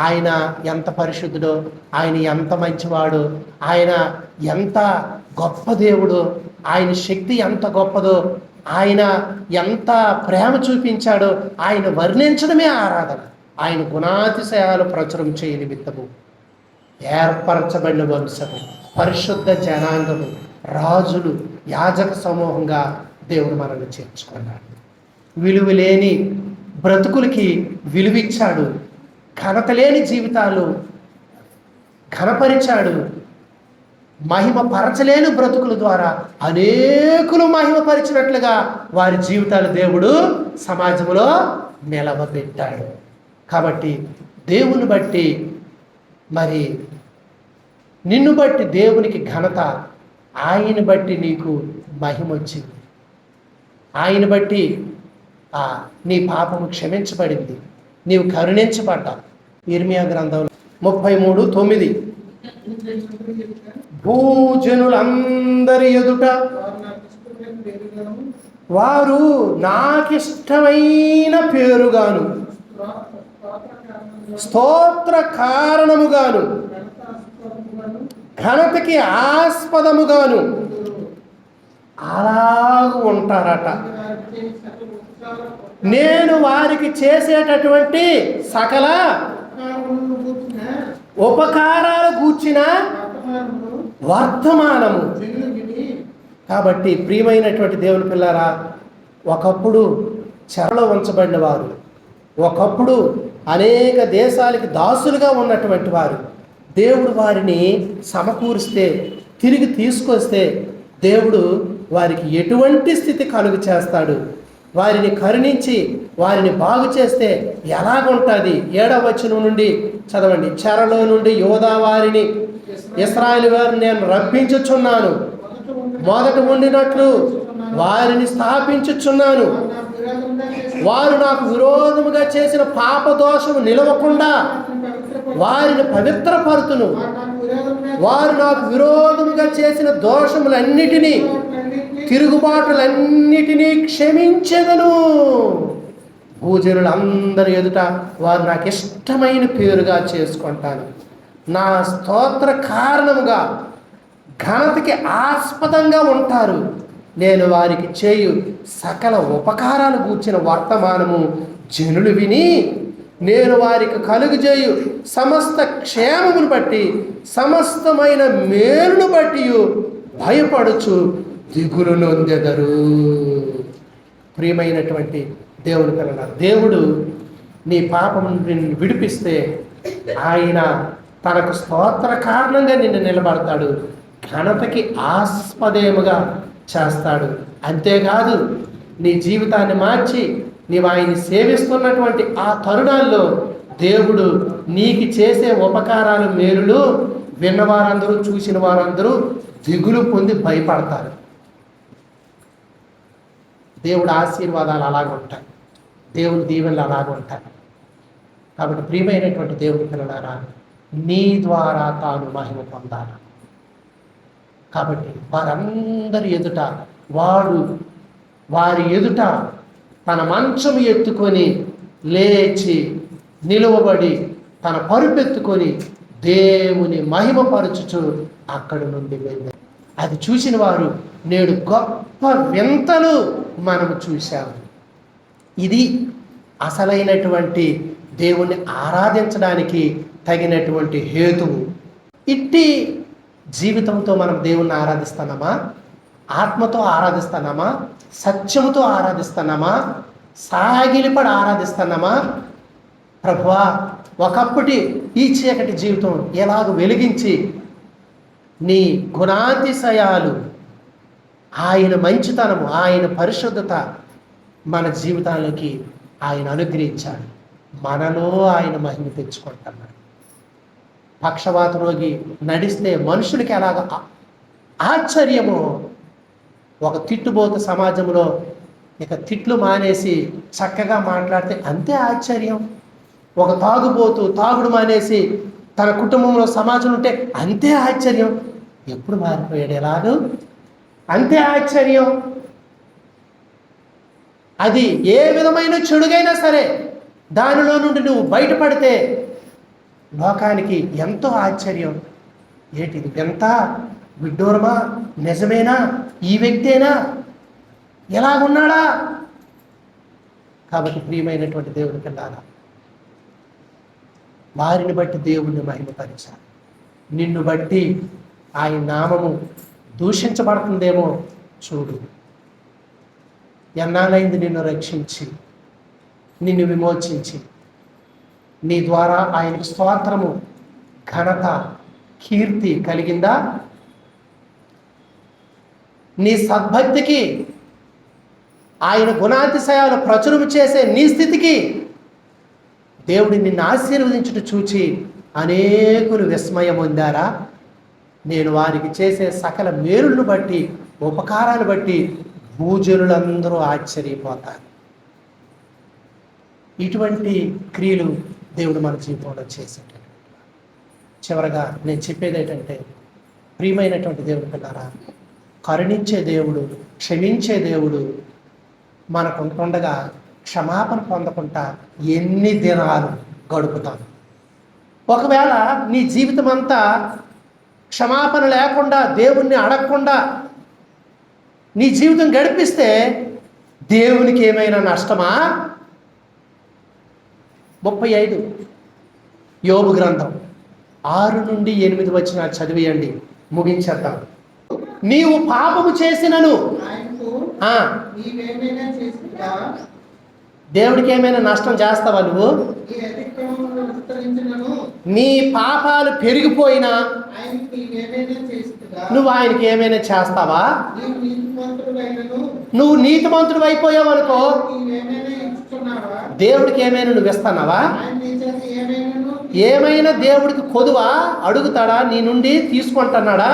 ఆయన ఎంత పరిశుద్ధుడో, ఆయన ఎంత మంచివాడో, ఆయన ఎంత గొప్ప దేవుడో, ఆయన శక్తి ఎంత గొప్పదో, ఆయన ఎంత ప్రేమ చూపించాడో ఆయన వర్ణించడమే ఆరాధన. ఆయన గుణాతిశయాలు ప్రచురం చేయ నిమిత్తము ఏర్పరచబడిన వంశము, పరిశుద్ధ జనాంగము, రాజులు, యాజక సమూహంగా దేవుడు మనల్ని చేర్చుకున్నాడు. విలువలేని బ్రతుకులకి విలువిచ్చాడు, ఘనత లేని జీవితాలు ఘనపరిచాడు, మహిమ పరచలేని బ్రతుకుల ద్వారా అనేకులు మహిమపరిచినట్లుగా వారి జీవితాలు దేవుడు సమాజంలో నిలవబెట్టాడు. కాబట్టి దేవుని బట్టి, మరి నిన్ను బట్టి దేవునికి ఘనత, ఆయన బట్టి నీకు మహిమ వచ్చింది, ఆయన బట్టి నీ పాపము క్షమించబడింది, నీవు కరుణించబడ్డావు. ఇర్మియా గ్రంథంలో 33:9, భూజనులందరి ఎదుట వారు నాకిష్టమైన పేరుగాను స్తోత్ర కారణముగాను ఘనతకి ఆస్పదముగాను అలాగూ ఉంటారట. నేను వారికి చేసేటటువంటి సకల ఉపకారాలు గూర్చిన వర్తమానము. కాబట్టి ప్రియమైనటువంటి దేవుని పిల్లారా, ఒకప్పుడు చెరలో ఉంచబడిన వారు, ఒకప్పుడు అనేక దేశాలకి దాసులుగా ఉన్నటువంటి వారు, దేవుడు వారిని సమకూరిస్తే, తిరిగి తీసుకొస్తే దేవుడు వారికి ఎటువంటి స్థితి కలుగు చేస్తాడు, వారిని కరుణించి వారిని బాగు చేస్తే ఎలాగుంటుంది. 7వ వచనం నుండి చదవండి. చెరలో నుండి యోధా వారిని ఇశ్రాయేలు వారిని నేను రప్పించుచున్నాను, మొదట ఉండినట్లు వారిని స్థాపించుచున్నాను. వారు నాకు విరోధముగా చేసిన పాప దోషము నిలవకుండా వారిని పవిత్రపరుతును. వారు నాకు విరోధముగా చేసిన దోషములన్నిటినీ, తిరుగుబాటులన్నిటినీ క్షమించెదను. భూజనులందరి ఎదుట వారు నాకు ఇష్టమైన పేరుగా చేసుకుంటాను. నా స్తోత్ర కారణముగా ఘనతకి ఆస్పదంగా ఉంటారు. నేను వారికి చేయు సకల ఉపకారాలు గూర్చిన వర్తమానము జనులు విని నేను వారికి కలుగజేయు సమస్త క్షేమమును బట్టి సమస్తమైన మేలును బట్టి భయపడుచు దిగులు నొందెదరు. ప్రియమైనటువంటి దేవుని పిల్లలారా, దేవుడు నీ పాపం నిన్ను విడిపిస్తే ఆయన తనకు స్తోత్ర కారణంగా నిన్ను నిలబడతాడు, ఘనతకి ఆస్పదేముగా చేస్తాడు. అంతేకాదు నీ జీవితాన్ని మార్చి నీవు ఆయన్ని సేవిస్తున్నటువంటి ఆ తరుణాల్లో దేవుడు నీకు చేసే ఉపకారాలు మేలులు విన్నవారందరూ చూసిన వారందరూ దిగులు పొంది భయపడతారు. దేవుడు ఆశీర్వాదాలు అలాగ ఉంటాయి, దేవుని దీవెనలు అలాగ ఉంటాయి. కాబట్టి ప్రియమైనటువంటి దేవుని పిల్లలారా, నీ ద్వారా తాను మహిమ పొందాలి. కాబట్టి వారందరి ఎదుట వారి ఎదుట తన మంచం ఎత్తుకొని లేచి నిలువబడి తన పరుపెత్తుకొని దేవుని మహిమపరచుచు అక్కడి నుండి వెళ్ళారు. అది చూసిన వారు నేడు గొప్ప వింతలు మనము చూశాము. ఇది అసలైనటువంటి దేవుణ్ణి ఆరాధించడానికి తగినటువంటి హేతువు. ఇట్టి జీవితంతో మనం దేవుణ్ణి ఆరాధిస్తున్నామా? ఆత్మతో ఆరాధిస్తున్నామా? సత్యముతో ఆరాధిస్తున్నామా? సాగిలిపడి ఆరాధిస్తున్నామా? ప్రభువా, ఒకప్పటి ఈ చీకటి జీవితం ఎలాగ వెలిగించి నీ గుణాతిశయాలు, ఆయన మంచితనము, ఆయన పరిశుద్ధత మన జీవితాలకి ఆయన అనుగ్రహించాడు. మనలో ఆయన మహిమ తెచ్చుకుంటున్నాడు. పక్షవాత రోగి నడిస్తే మనుషులకి ఎలాగ ఆశ్చర్యమో, ఒక తిట్టుబోతు సమాజంలో ఇక తిట్లు మానేసి చక్కగా మాట్లాడితే అంతే ఆశ్చర్యం. ఒక తాగుబోతు తాగుడు మానేసి తన కుటుంబంలో సమాజం ఉంటే అంతే ఆశ్చర్యం. ఎప్పుడు మారిపోయాడు ఎలాగూ? అంతే ఆశ్చర్యం. అది ఏ విధమైన చెడుగైనా సరే దానిలో నుండి నువ్వు బయటపడితే లోకానికి ఎంతో ఆశ్చర్యం. ఏటిది ఎంత విడ్డూరమా? నిజమేనా? ఈ వ్యక్తేనా? ఎలాగున్నాడా? కాబట్టి ప్రియమైనటువంటి దేవుని పిల్లారా, వారిని బట్టి దేవుణ్ణి మహిమపరిచాలి. నిన్ను బట్టి ఆయన నామము దూషించబడుతుందేమో చూడు. ఎన్నాళ్ళైంది నిన్ను రక్షించి, నిన్ను విమోచించి, నీ ద్వారా ఆయనకు స్తోత్రము, ఘనత, కీర్తి కలిగిందా? నీ సద్భక్తికి, ఆయన గుణాతిశయాలు ప్రచురము చేసే నీ స్థితికి దేవుడు నిన్ను ఆశీర్వదించుట చూచి అనేకులు విస్మయం పొందారా? నేను వారికి చేసే సకల మేలులను బట్టి, ఉపకారాలు బట్టి భూజనులందరూ ఆశ్చర్యపోతారు. ఇటువంటి క్రియలు దేవుడు మన జీవితంలో చేసేటటువంటి. చివరగా నేను చెప్పేది ఏంటంటే, ప్రియమైనటువంటి దేవుని పిల్లారా, కరుణించే దేవుడు, క్షమించే దేవుడు మనకు ఉంటుండగా క్షమాపణ పొందకుండా ఎన్ని దినాలు గడుపుతాం? ఒకవేళ నీ జీవితం అంతా క్షమాపణ లేకుండా, దేవుణ్ణి అడగకుండా నీ జీవితం గడిపిస్తే దేవునికి ఏమైనా నష్టమా? 35 యోబు గ్రంథం 6 నుండి 8 వచనాలు చదివేయండి, ముగించేద్దాం. నీవు పాపము చేసినను దేవుడికి ఏమైనా నష్టం చేస్తావా? నువ్వు నీ పాపాలు పెరిగిపోయినా నువ్వు ఆయనకి ఏమైనా చేస్తావా? నువ్వు నీతిమంతుడు అయిపోయావు అనుకో, దేవుడికి ఏమైనా నువ్వు ఇస్తున్నావా? ఏమైనా దేవుడికి కొదువా? అడుగుతాడా? నీ నుండి తీసుకుంటున్నాడా?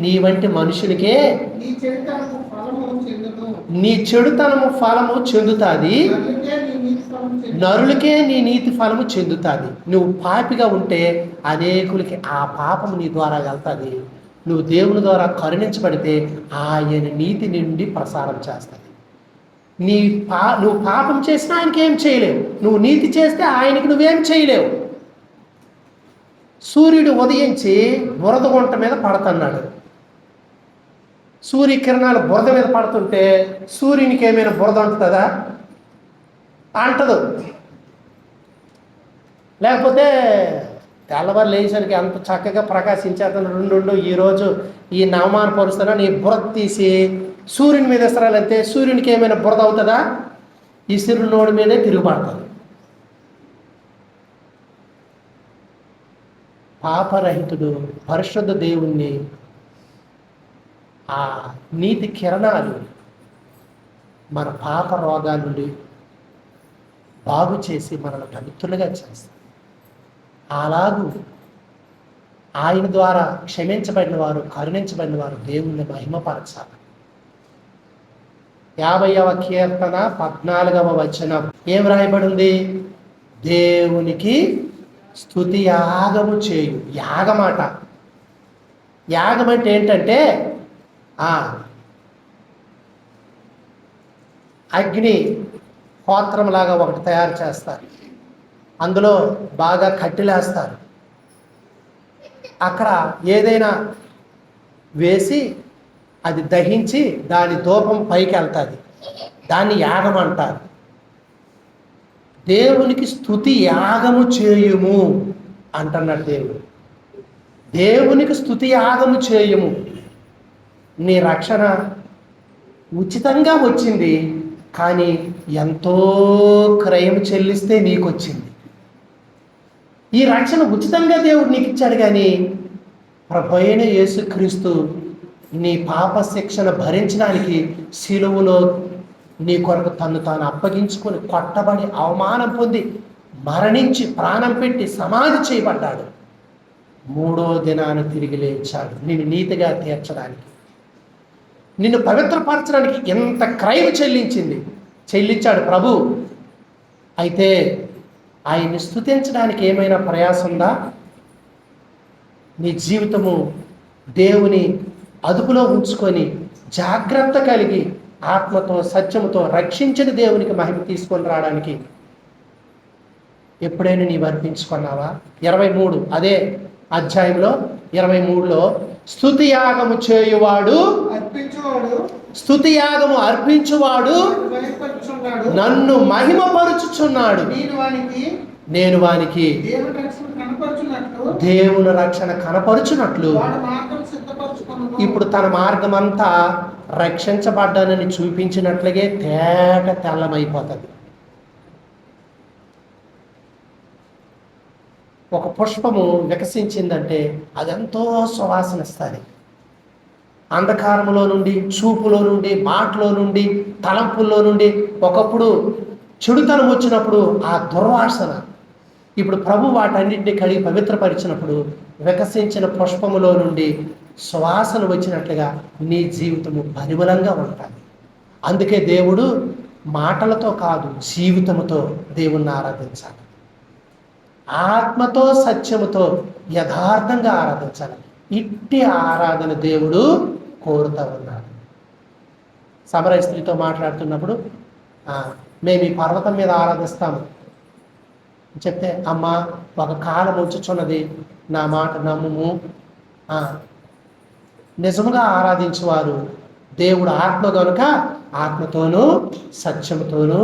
నీ వంటి మనుషులకే నీ చెడుతనము ఫలము చెందుతుంది, నరులకే నీ నీతి ఫలము చెందుతుంది. నువ్వు పాపిగా ఉంటే అనేకులకి ఆ పాపము నీ ద్వారా వెళ్తుంది. నువ్వు దేవుని ద్వారా కరుణించబడితే ఆయన నీతి నుండి ప్రసారం చేస్తుంది. నువ్వు పాపం చేసినా ఆయనకి ఏం చేయలేవు, నువ్వు నీతి చేస్తే ఆయనకి నువ్వేం చేయలేవు. సూర్యుడు ఉదయించి బురద గుంట మీద పడుతున్నాడు. సూర్యకిరణాలు బురద మీద పడుతుంటే సూర్యునికి ఏమైనా బురద ఉంటుందా? అంటదు. లేకపోతే తెల్లవారు లేచడానికి అంత చక్కగా ప్రకాశించేతను రెండు ఈరోజు ఈ నవమాన పరుస్తున్నా నీ బురద తీసి సూర్యుని మీద ఇసరాలంటే సూర్యునికి ఏమైనా బురద అవుతుందా? ఈ సూర్యునోడి మీదే తిరుగుపడుతుంది. పాపరహితుడు పరిశుద్ధ దేవుణ్ణి ఆ నీతి కిరణాలు మన పాప రోగాల నుండి బాగు చేసి మనల్ని పవిత్రులుగా చేస్తాయి. అలాగూ ఆయన ద్వారా క్షమించబడిన వారు, కరుణించబడిన వారు దేవుణ్ణి మహిమపరచాలి. 50వ కీర్తన 14వ వచనం ఏం రాయబడి ఉంది? దేవునికి స్తుతి యాగము చేయు. యాగమాట. యాగం అంటే ఏంటంటే అగ్ని హోత్రంలాగా ఒకటి తయారు చేస్తారు, అందులో బాగా కట్టెలేస్తారు, అక్కడ ఏదైనా వేసి అది దహించి దాని ధూపం పైకి వెళ్తుంది, దాన్ని యాగం అంటారు. దేవునికి స్తుతి యాగము చేయుము అంటున్నాడు దేవుడు. దేవునికి స్తుతి యాగము చేయుము. నీ రక్షణ ఉచితంగా వచ్చింది, కానీ ఎంతో క్రయం చెల్లిస్తే నీకు వచ్చింది. ఈ రక్షణ ఉచితంగా దేవుడు నీకు ఇచ్చాడు, కానీ ప్రభు అయిన యేసుక్రీస్తు నీ పాప శిక్షణ భరించడానికి శిలువలో నీ కొరకు తను తాను అప్పగించుకొని కొట్టబడి అవమానం పొంది మరణించి ప్రాణం పెట్టి సమాధి చేయబడ్డాడు. 3వ దినాన తిరిగి లేచాడు నిన్ను నీతిగా తీర్చడానికి, నిన్ను పవిత్రపరచడానికి ఎంత క్రయం చెల్లించాడు ప్రభు. అయితే ఆయన్ని స్తుతించడానికి ఏమైనా ప్రయాసం ఉందా? నీ జీవితము దేవుని అదుపులో ఉంచుకొని జాగ్రత్త కలిగి ఆత్మతో సత్యముతో రక్షించిన దేవునికి మహిమ తీసుకొని రావడానికి ఎప్పుడైనా నీవు అర్పించుకున్నావా? 23 అదే అధ్యాయంలో 23లో స్తుతి యాగము చేయువాడు, స్తుతి యాగము అర్పించువాడు నన్ను మహిమపరుచుచున్నాడు, నేను వానికి దేవుని రక్షణ కనపరుచున్నట్లు. ఇప్పుడు తన మార్గం అంతా రక్షించబడ్డానని చూపించినట్లుగే తేట తెల్లమైపోతుంది. ఒక పుష్పము వికసించిందంటే అదెంతో సువాసన ఇస్తుంది. అంధకారంలో నుండి, చూపులో నుండి, మాటలో నుండి, తలంపుల్లో నుండి ఒకప్పుడు చెడుతనం వచ్చినప్పుడు ఆ దుర్వాసన, ఇప్పుడు ప్రభు వాటన్నింటినీ కడిగి పవిత్రపరిచినప్పుడు వికసించిన పుష్పములో నుండి సువాసన వచ్చినట్లుగా నీ జీవితము పరిమళంగా ఉంటుంది. అందుకే దేవుడు మాటలతో కాదు, జీవితముతో దేవుణ్ణి ఆరాధించాలి. ఆత్మతో సత్యముతో యథార్థంగా ఆరాధించాలి. ఇట్టి ఆరాధన దేవుడు కోరుతూ ఉన్నాడు. సమరయ స్త్రీతో మాట్లాడుతున్నప్పుడు మేము ఈ పర్వతం మీద ఆరాధిస్తాము చెప్తే, అమ్మ ఒక కాలం వచ్చుచున్నది, నా మాట నమ్ముము, నిజముగా ఆరాధించేవారు దేవుడు ఆత్మ కనుక ఆత్మతోనూ సత్యముతోనూ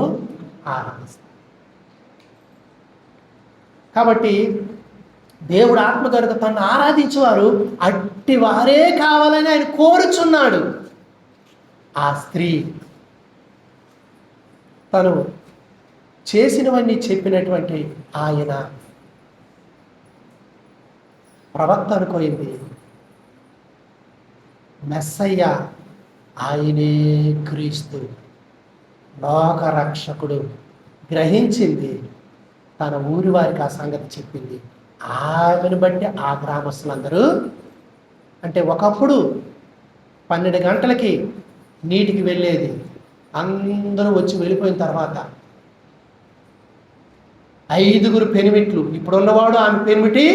ఆరాధిస్తారు. కాబట్టి దేవుడు ఆత్మ కనుక తను ఆరాధించేవారు అట్టి వారే కావాలని ఆయన కోరుచున్నాడు. ఆ స్త్రీ తను చేసినవన్నీ చెప్పినటువంటి ఆయన ప్రవక్త అనుకోయింది. మెస్సయ్య ఆయనే క్రీస్తు లోక రక్షకుడు గ్రహించింది. తన ఊరి వారికి ఆ సంగతి చెప్పింది. ఆమెను బట్టి ఆ గ్రామస్తులందరూ, అంటే ఒకప్పుడు 12 గంటలకి నీటికి వెళ్ళేది, అందరూ వచ్చి వెళ్ళిపోయిన తర్వాత 5 పెనిమిట్లు, ఇప్పుడున్నవాడు ఆమె పెనిమిటి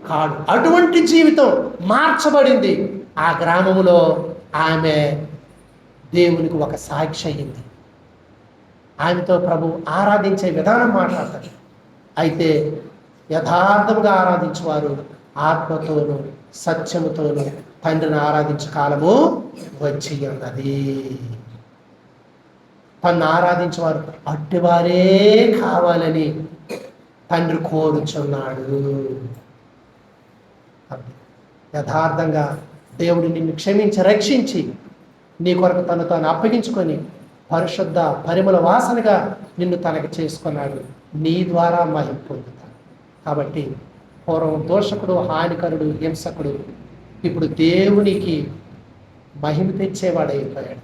కాడు. అటువంటి జీవితం మార్చబడింది. ఆ గ్రామములో ఆమె దేవునికి ఒక సాక్షి అయ్యింది. ఆమెతో ప్రభు ఆరాధించే విధానం మాట్లాడతాడు. అయితే యథార్థంగా ఆరాధించేవారు ఆత్మతోను సత్యముతోను తండ్రిని ఆరాధించే కాలము వచ్చి ఉన్నది. తన్ను ఆరాధించేవారు అట్టివారే కావాలని తండ్రి కోరుచున్నాడు. యథార్థంగా దేవుడు నిన్ను క్షమించి రక్షించి నీ కొరకు తాను అప్పగించుకొని పరిశుద్ధ పరిమళ వాసనగా నిన్ను తనకి చేసుకున్నాడు. నీ ద్వారా మహిమ పొందుతాడు. కాబట్టి పూర్వం దోషకుడు, హానికరుడు, హింసకుడు ఇప్పుడు దేవునికి మహిమ తెచ్చేవాడైపోయాడు,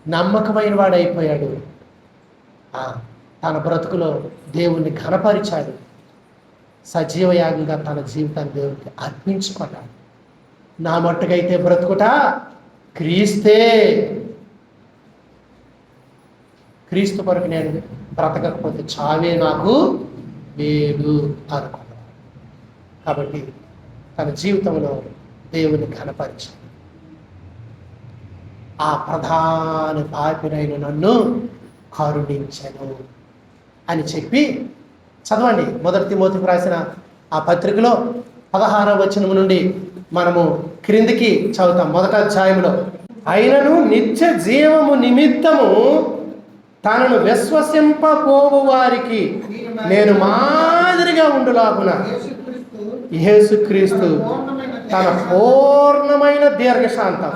నమ్మకమైన వాడైపోయాడు. తన బ్రతుకులో దేవుణ్ణి ఘనపరిచాడు. సజీవయాగంగా తన జీవితాన్ని దేవునికి అర్పించుకున్నాడు. నా మట్టుకైతే బ్రతుకుట క్రీస్తే, క్రీస్తు కొరకు నేను బ్రతకకపోతే చావే నాకు వేడు అనుకున్నాడు. కాబట్టి తన జీవితంలో దేవుని ఘనపరిచాడు. ఆ ప్రధాన పాపినైన నన్ను కరుణించెను అని చెప్పి చదవండి. మొదటి తిమోతికి రాసిన ఆ పత్రికలో 16వ వచనం నుండి మనము క్రిందికి చదువుతాం. మొదటి అధ్యాయంలో, అయినను నిత్య జీవము నిమిత్తము తనను విశ్వసింపబోవు వారికి నేను మాదిరిగా ఉండులాగున యేసుక్రీస్తు తన పూర్ణమైన దీర్ఘశాంతం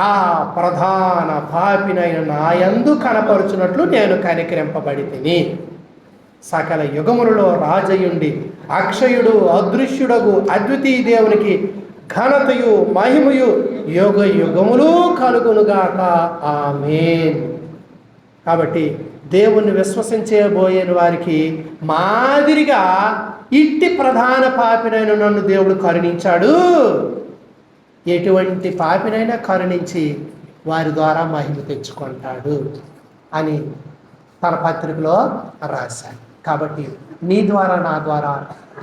ఆ ప్రధాన పాపినైన నాయందు కనపరుచున్నట్లు నేను కనికరింపబడి తిని, సకల యుగములలో రాజయుండి అక్షయుడు అదృశ్యుడగు అద్వితీయ దేవునికి ఘనతయు మహిమయు యుగ యుగములు కలుగునుగాక. ఆమేన్. కాబట్టి దేవుణ్ణి విశ్వసించబోయే వారికి మాదిరిగా ఇట్టి ప్రధాన పాపినైన నన్ను దేవుడు కరుణించాడు. ఎటువంటి పాపినైనా కరుణించి వారి ద్వారా మహిమ తెచ్చుకుంటాడు అని తన పత్రికలో రాశాడు. కాబట్టి నీ ద్వారా నా ద్వారా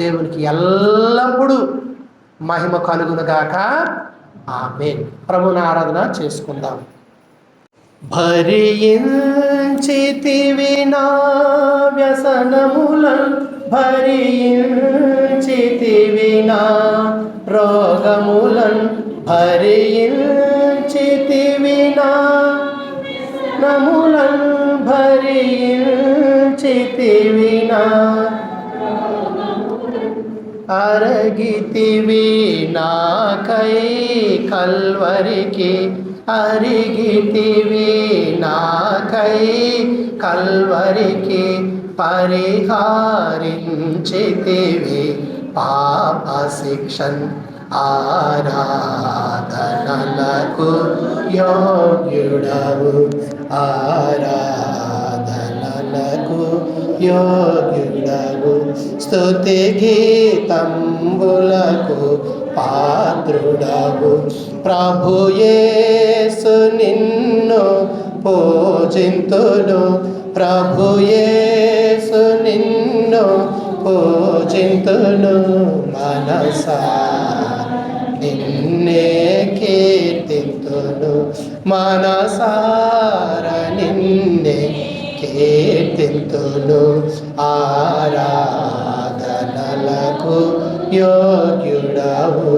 దేవునికి ఎల్లప్పుడూ మహిమ కలుగునుగాక. ఆమేన్. ప్రభువుని ఆరాధన చేసుకుందాం. భరించితివి నా వ్యసనములను, భరించితివి నా రోగములను, భరించితివి నా నములను, భరించితివి నా అరగితివి నాకై కల్వరికి, అరిగితివి నాకై కల్వరికి, పరిహారించితివి పాప శిక్షన్, ఆరాధనలకు యోగ్యుడవు, ఆరాధనలకు యోగ్యుడవు, స్తుతి గీతంబులకు పాత్రుడవు. ప్రభు యేసు నిన్ను పూజింతును, ప్రభు యేసు నిన్ను పూజింతును, మనసా నిన్నే కీర్తింతును, మనసార నిన్నే కీర్తింతును, ఆరాధనలకు యోగ్యుడవు.